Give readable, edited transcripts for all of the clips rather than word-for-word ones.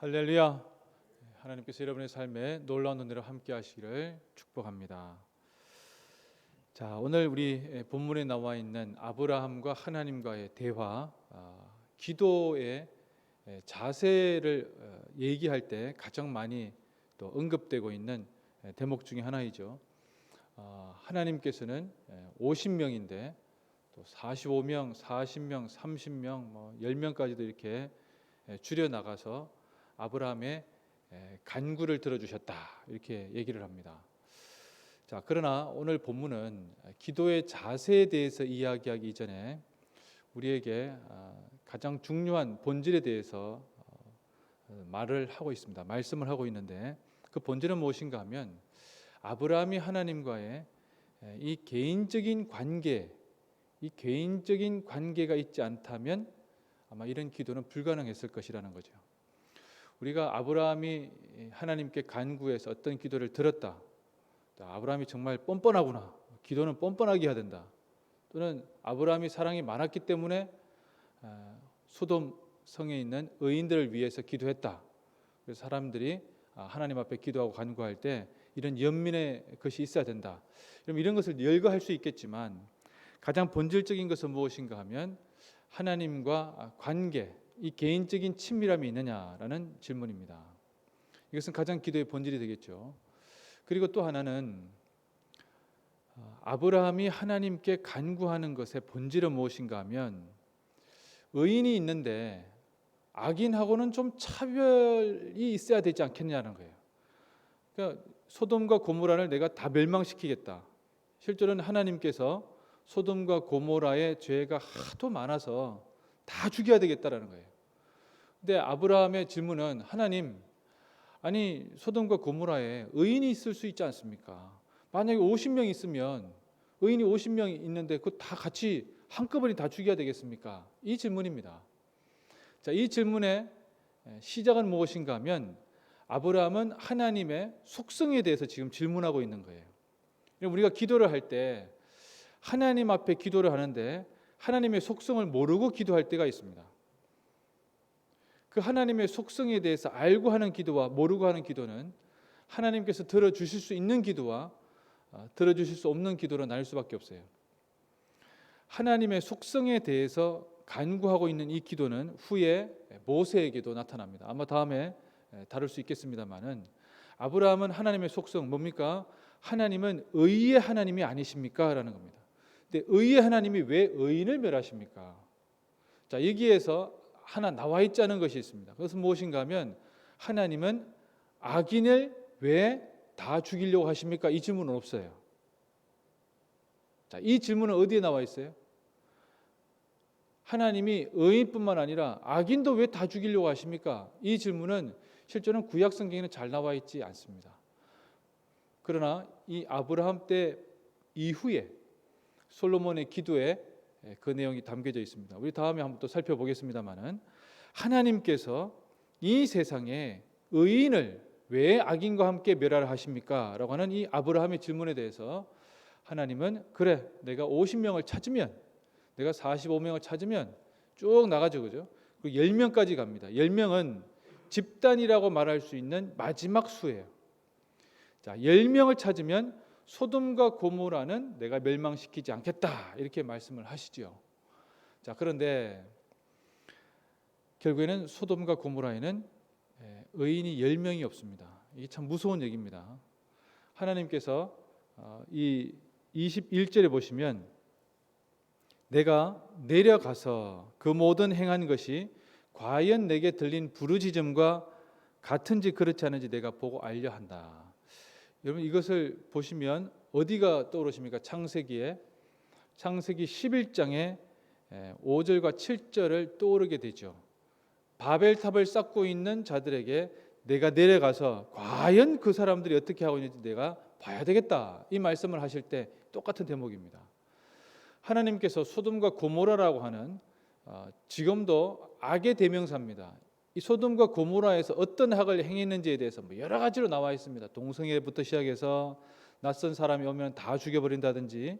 할렐루야. 하나님께서 여러분의 삶에 놀라운 은혜로 함께 하시기를 축복합니다. 자, 오늘 우리 본문에 나와 있는 아브라함과 하나님과의 대화, 기도의 자세를 얘기할 때 가장 많이 또 언급되고 있는 대목 중에 하나이죠. 하나님께서는 50명인데 또 45명, 40명, 30명, 10명까지도 이렇게 줄여 나가서 아브라함의 간구를 들어주셨다, 이렇게 얘기를 합니다. 자, 그러나 오늘 본문은 기도의 자세에 대해서 이야기하기 이전에 우리에게 가장 중요한 본질에 대해서 말을 하고 있습니다. 말씀을 하고 있는데 그 본질은 무엇인가 하면 아브라함이 하나님과의 이 개인적인 관계가 있지 않다면 아마 이런 기도는 불가능했을 것이라는 거죠. 우리가 아브라함이 하나님께 간구해서 어떤 기도를 들었다, 아브라함이 정말 뻔뻔하구나, 기도는 뻔뻔하게 해야 된다, 또는 아브라함이 사랑이 많았기 때문에 소돔 성에 있는 의인들을 위해서 기도했다, 그래서 사람들이 하나님 앞에 기도하고 간구할 때 이런 연민의 것이 있어야 된다, 이런 것을 열거할 수 있겠지만 가장 본질적인 것은 무엇인가 하면 하나님과 관계, 이 개인적인 친밀함이 있느냐라는 질문입니다. 이것은 가장 기도의 본질이 되겠죠. 그리고 또 하나는 아브라함이 하나님께 간구하는 것의 본질은 무엇인가 하면 의인이 있는데 악인하고는 좀 차별이 있어야 되지 않겠냐는 거예요. 그러니까 소돔과 고모라를 내가 다 멸망시키겠다. 실제로는 하나님께서 소돔과 고모라의 죄가 하도 많아서 다 죽여야 되겠다라는 거예요. 근데 아브라함의 질문은 하나님, 아니 소돔과 고모라에 의인이 있을 수 있지 않습니까? 만약에 50명 있으면 의인이 50명 있는데 그 다 같이 한꺼번에 다 죽여야 되겠습니까? 이 질문입니다. 자, 이 질문의 시작은 무엇인가 하면 아브라함은 하나님의 속성에 대해서 지금 질문하고 있는 거예요. 우리가 기도를 할 때 하나님 앞에 기도를 하는데 하나님의 속성을 모르고 기도할 때가 있습니다. 그 하나님의 속성에 대해서 알고 하는 기도와 모르고 하는 기도는 하나님께서 들어주실 수 있는 기도와 들어주실 수 없는 기도로 나눌 수밖에 없어요. 하나님의 속성에 대해서 간구하고 있는 이 기도는 후에 모세에게도 나타납니다. 아마 다음에 다룰 수 있겠습니다만은 아브라함은 하나님의 속성 뭡니까? 하나님은 의의 하나님이 아니십니까? 라는 겁니다. 근데 의의 하나님이 왜 의인을 멸하십니까? 자, 여기에서 하나 나와 있지 않은 것이 있습니다. 그것은 무엇인가 하면 하나님은 악인을 왜 다 죽이려고 하십니까? 이 질문은 없어요. 자, 이 질문은 어디에 나와 있어요? 하나님이 의인뿐만 아니라 악인도 왜 다 죽이려고 하십니까? 이 질문은 실제로는 구약 성경에는 잘 나와 있지 않습니다. 그러나 이 아브라함 때 이후에 솔로몬의 기도에 그 내용이 담겨져 있습니다. 우리 다음에 한번 또 살펴보겠습니다만은 하나님께서 이 세상에 의인을 왜 악인과 함께 멸하라 하십니까? 라고 하는 이 아브라함의 질문에 대해서 하나님은 그래, 내가 50명을 찾으면, 내가 45명을 찾으면 쭉 나가죠, 그죠? 그 10명까지 갑니다. 10명은 집단이라고 말할 수 있는 마지막 수예요. 자, 10명을 찾으면 소돔과 고모라는 내가 멸망시키지 않겠다, 이렇게 말씀을 하시죠. 자, 그런데 결국에는 소돔과 고모라에는 의인이 10명이 없습니다. 이게 참 무서운 얘기입니다. 하나님께서 이 21절에 보시면 내가 내려가서 그 모든 행한 것이 과연 내게 들린 부르짖음과 같은지 그렇지 않은지 내가 보고 알려 한다. 여러분, 이것을 보시면 어디가 떠오르십니까? 창세기 11장의 5절과 7절을 떠오르게 되죠. 바벨탑을 쌓고 있는 자들에게 내가 내려가서 과연 그 사람들이 어떻게 하고 있는지 내가 봐야 되겠다, 이 말씀을 하실 때 똑같은 대목입니다. 하나님께서 소돔과 고모라라고 하는 지금도 악의 대명사입니다. 이 소돔과 고모라에서 어떤 악을 행했는지에 대해서 여러 가지로 나와 있습니다. 동성애부터 시작해서 낯선 사람이 오면 다 죽여버린다든지,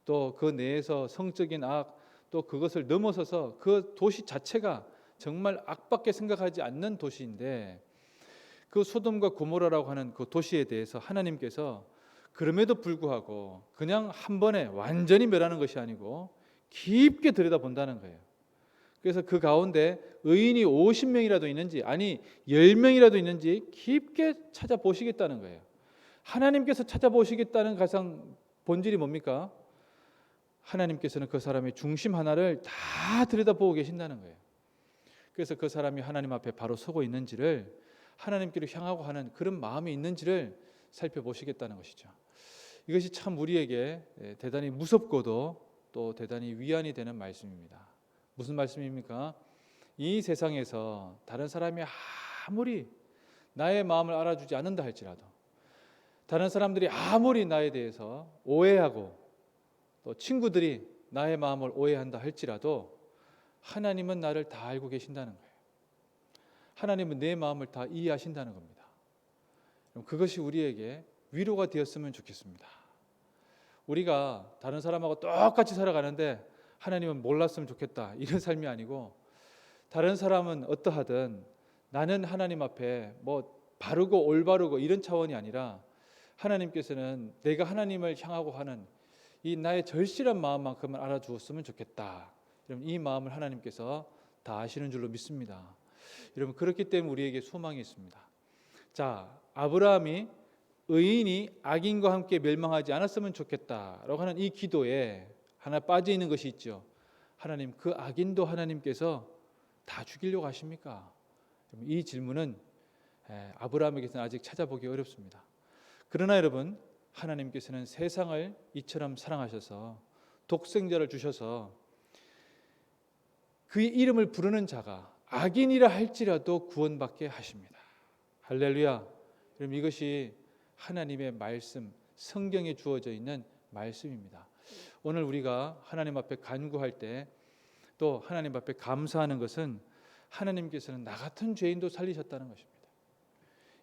또 그 내에서 성적인 악, 또 그것을 넘어서서 그 도시 자체가 정말 악밖에 생각하지 않는 도시인데 그 소돔과 고모라라고 하는 그 도시에 대해서 하나님께서 그럼에도 불구하고 그냥 한 번에 완전히 멸하는 것이 아니고 깊게 들여다본다는 거예요. 그래서 그 가운데 의인이 50명이라도 있는지 아니 10명이라도 있는지 깊게 찾아보시겠다는 거예요. 하나님께서 찾아보시겠다는 가장 본질이 뭡니까? 하나님께서는 그 사람의 중심 하나를 다 들여다보고 계신다는 거예요. 그래서 그 사람이 하나님 앞에 바로 서고 있는지를 하나님께로 향하고 하는 그런 마음이 있는지를 살펴보시겠다는 것이죠. 이것이 참 우리에게 대단히 무섭고도 또 대단히 위안이 되는 말씀입니다. 무슨 말씀입니까? 이 세상에서 다른 사람이 아무리 나의 마음을 알아주지 않는다 할지라도 다른 사람들이 아무리 나에 대해서 오해하고 또 친구들이 나의 마음을 오해한다 할지라도 하나님은 나를 다 알고 계신다는 거예요. 하나님은 내 마음을 다 이해하신다는 겁니다. 그것이 우리에게 위로가 되었으면 좋겠습니다. 우리가 다른 사람하고 똑같이 살아가는데 하나님은 몰랐으면 좋겠다 이런 삶이 아니고 다른 사람은 어떠하든 나는 하나님 앞에 뭐 바르고 올바르고 이런 차원이 아니라 하나님께서는 내가 하나님을 향하고 하는 이 나의 절실한 마음만큼은 알아주었으면 좋겠다. 여러분 이 마음을 하나님께서 다 아시는 줄로 믿습니다. 여러분 그렇기 때문에 우리에게 소망이 있습니다. 자, 아브라함이 의인이 악인과 함께 멸망하지 않았으면 좋겠다라고 하는 이 기도에 하나 빠져 있는 것이 있죠. 하나님 그 악인도 하나님께서 다 죽이려고 하십니까? 이 질문은 아브라함에게서는 아직 찾아보기 어렵습니다. 그러나 여러분 하나님께서는 세상을 이처럼 사랑하셔서 독생자를 주셔서 그의 이름을 부르는 자가 악인이라 할지라도 구원받게 하십니다. 할렐루야. 여러분 이것이 하나님의 말씀, 성경에 주어져 있는 말씀입니다. 오늘 우리가 하나님 앞에 간구할 때 또 하나님 앞에 감사하는 것은 하나님께서는 나 같은 죄인도 살리셨다는 것입니다.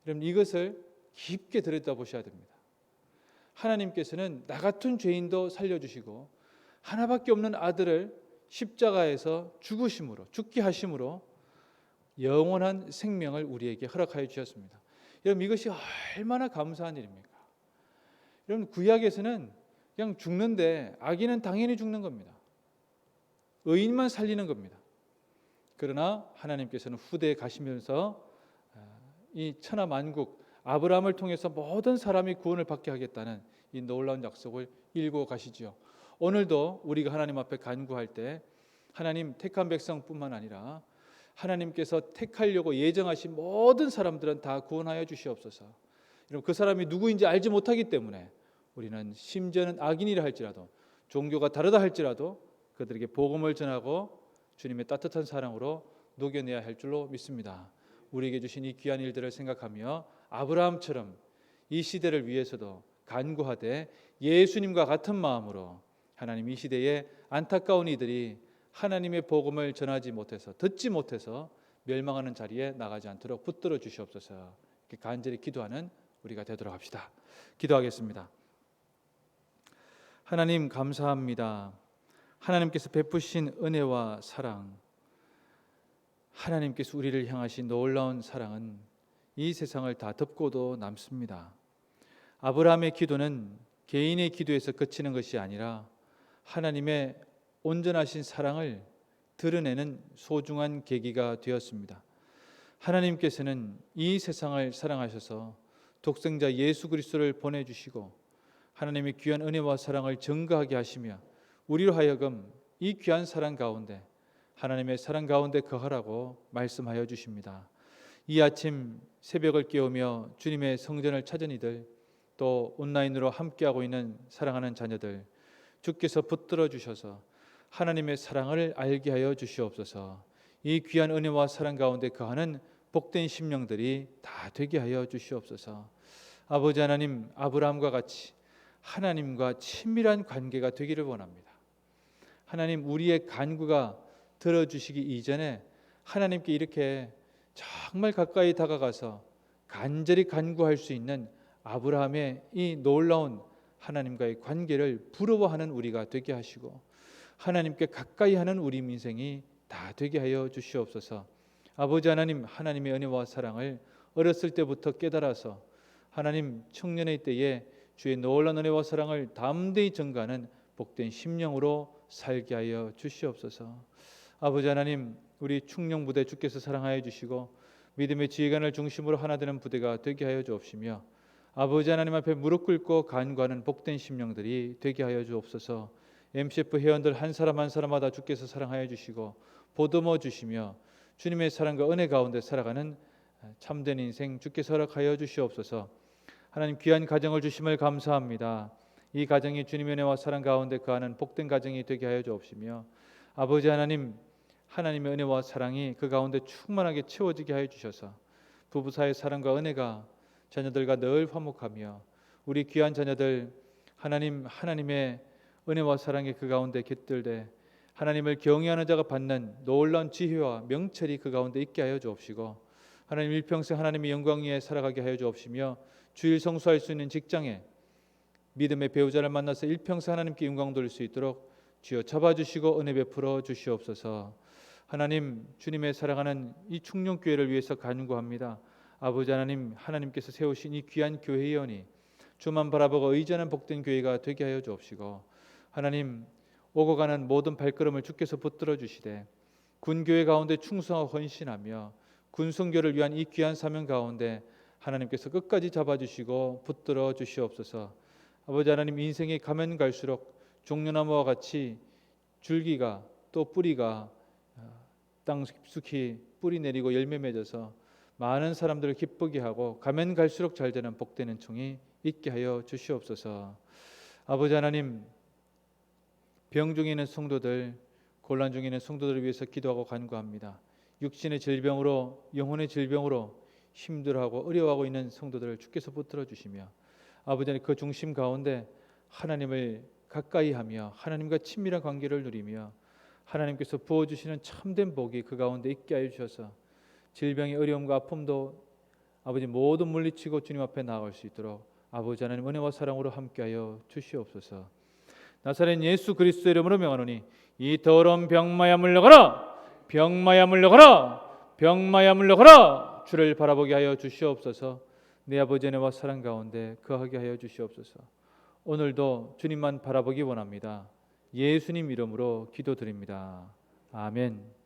여러분 이것을 깊게 들여다보셔야 됩니다. 하나님께서는 나 같은 죄인도 살려주시고 하나밖에 없는 아들을 십자가에서 죽게 하심으로 영원한 생명을 우리에게 허락하여 주셨습니다. 여러분 이것이 얼마나 감사한 일입니까? 여러분 구약에서는 그냥 죽는데 악인은 당연히 죽는 겁니다. 의인만 살리는 겁니다. 그러나 하나님께서는 후대에 가시면서 이 천하 만국 아브라함을 통해서 모든 사람이 구원을 받게 하겠다는 이 놀라운 약속을 이루고 가시죠. 오늘도 우리가 하나님 앞에 간구할 때 하나님 택한 백성뿐만 아니라 하나님께서 택하려고 예정하신 모든 사람들은 다 구원하여 주시옵소서. 여러분 그 사람이 누구인지 알지 못하기 때문에 우리는 심지어는 악인이라 할지라도 종교가 다르다 할지라도 그들에게 복음을 전하고 주님의 따뜻한 사랑으로 녹여내야 할 줄로 믿습니다. 우리에게 주신 이 귀한 일들을 생각하며 아브라함처럼 이 시대를 위해서도 간구하되 예수님과 같은 마음으로 하나님 이 시대에 안타까운 이들이 하나님의 복음을 전하지 못해서 듣지 못해서 멸망하는 자리에 나가지 않도록 붙들어 주시옵소서. 이렇게 간절히 기도하는 우리가 되도록 합시다. 기도하겠습니다. 하나님 감사합니다. 하나님께서 베푸신 은혜와 사랑, 하나님께서 우리를 향하신 놀라운 사랑은 이 세상을 다 덮고도 남습니다. 아브라함의 기도는 개인의 기도에서 그치는 것이 아니라 하나님의 온전하신 사랑을 드러내는 소중한 계기가 되었습니다. 하나님께서는 이 세상을 사랑하셔서 독생자 예수 그리스도를 보내주시고 하나님의 귀한 은혜와 사랑을 증거하게 하시며 우리로 하여금 이 귀한 사랑 가운데 하나님의 사랑 가운데 거하라고 말씀하여 주십니다. 이 아침 새벽을 깨우며 주님의 성전을 찾은 이들 또 온라인으로 함께하고 있는 사랑하는 자녀들 주께서 붙들어 주셔서 하나님의 사랑을 알게 하여 주시옵소서. 이 귀한 은혜와 사랑 가운데 거하는 복된 심령들이 다 되게 하여 주시옵소서. 아버지 하나님 아브라함과 같이 하나님과 친밀한 관계가 되기를 원합니다. 하나님 우리의 간구가 들어주시기 이전에 하나님께 이렇게 정말 가까이 다가가서 간절히 간구할 수 있는 아브라함의 이 놀라운 하나님과의 관계를 부러워하는 우리가 되게 하시고 하나님께 가까이 하는 우리 인생이 다 되게 하여 주시옵소서. 아버지 하나님, 하나님의 은혜와 사랑을 어렸을 때부터 깨달아서 하나님 청년의 때에 주의 놀라운 은혜와 사랑을 담대히 전가하는 복된 심령으로 살게 하여 주시옵소서. 아버지 하나님, 우리 충령 부대 주께서 사랑하여 주시고 믿음의 지휘관을 중심으로 하나 되는 부대가 되게 하여 주옵시며 아버지 하나님 앞에 무릎 꿇고 간구하는 복된 심령들이 되게 하여 주옵소서. MCF 회원들 한 사람 한 사람마다 주께서 사랑하여 주시고 보듬어 주시며 주님의 사랑과 은혜 가운데 살아가는 참된 인생 주께서 허락하여 주시옵소서. 하나님 귀한 가정을 주심을 감사합니다. 이 가정이 주님의 은혜와 사랑 가운데 거하는 복된 가정이 되게 하여 주옵시며 아버지 하나님, 하나님의 은혜와 사랑이 그 가운데 충만하게 채워지게 하여 주셔서 부부 사이의 사랑과 은혜가 자녀들과 늘 화목하며 우리 귀한 자녀들 하나님의 은혜와 사랑이 그 가운데 깃들되 하나님을 경외하는 자가 받는 놀라운 지혜와 명철이 그 가운데 있게 하여 주옵시고 하나님 일평생 하나님의 영광 위에 살아가게 하여 주옵시며 주일 성수할 수 있는 직장에 믿음의 배우자를 만나서 일평생 하나님께 영광 돌릴 수 있도록 주여 잡아주시고 은혜 베풀어 주시옵소서. 하나님, 주님의 사랑하는 이 충령교회를 위해서 간구합니다. 아버지 하나님, 하나님께서 세우신 이 귀한 교회의원이 주만 바라보고 의지하는 복된 교회가 되게 하여 주옵시고 하나님, 오고 가는 모든 발걸음을 주께서 붙들어 주시되 군교회 가운데 충성하고 헌신하며 군성교를 위한 이 귀한 사명 가운데 하나님께서 끝까지 잡아주시고 붙들어 주시옵소서. 아버지 하나님, 인생이 가면 갈수록 종려나무와 같이 줄기가 또 뿌리가 땅 깊숙이 뿌리 내리고 열매 맺어서 많은 사람들을 기쁘게 하고 가면 갈수록 잘 되는 복되는 총이 있게 하여 주시옵소서. 아버지 하나님, 병 중에 있는 성도들, 곤란 중에 있는 성도들을 위해서 기도하고 간구합니다. 육신의 질병으로, 영혼의 질병으로 힘들어하고 어려워하고 있는 성도들을 주께서 붙들어 주시며 아버지 하나님, 그 중심 가운데 하나님을 가까이 하며 하나님과 친밀한 관계를 누리며 하나님께서 부어주시는 참된 복이 그 가운데 있게 하여 주셔서 질병의 어려움과 아픔도 아버지 모두 물리치고 주님 앞에 나아갈 수 있도록 아버지 하나님 은혜와 사랑으로 함께하여 주시옵소서. 나사렛 예수 그리스도의 이름으로 명하노니 이 더러운 병마야 물러가라, 병마야 물러가라, 병마야 물러가라. 주를 바라보게 하여 주시옵소서. 내 아버지 은혜와 사랑 가운데 거하게 하여 주시옵소서. 오늘도 주님만 바라보기 원합니다. 예수님 이름으로 기도드립니다. 아멘.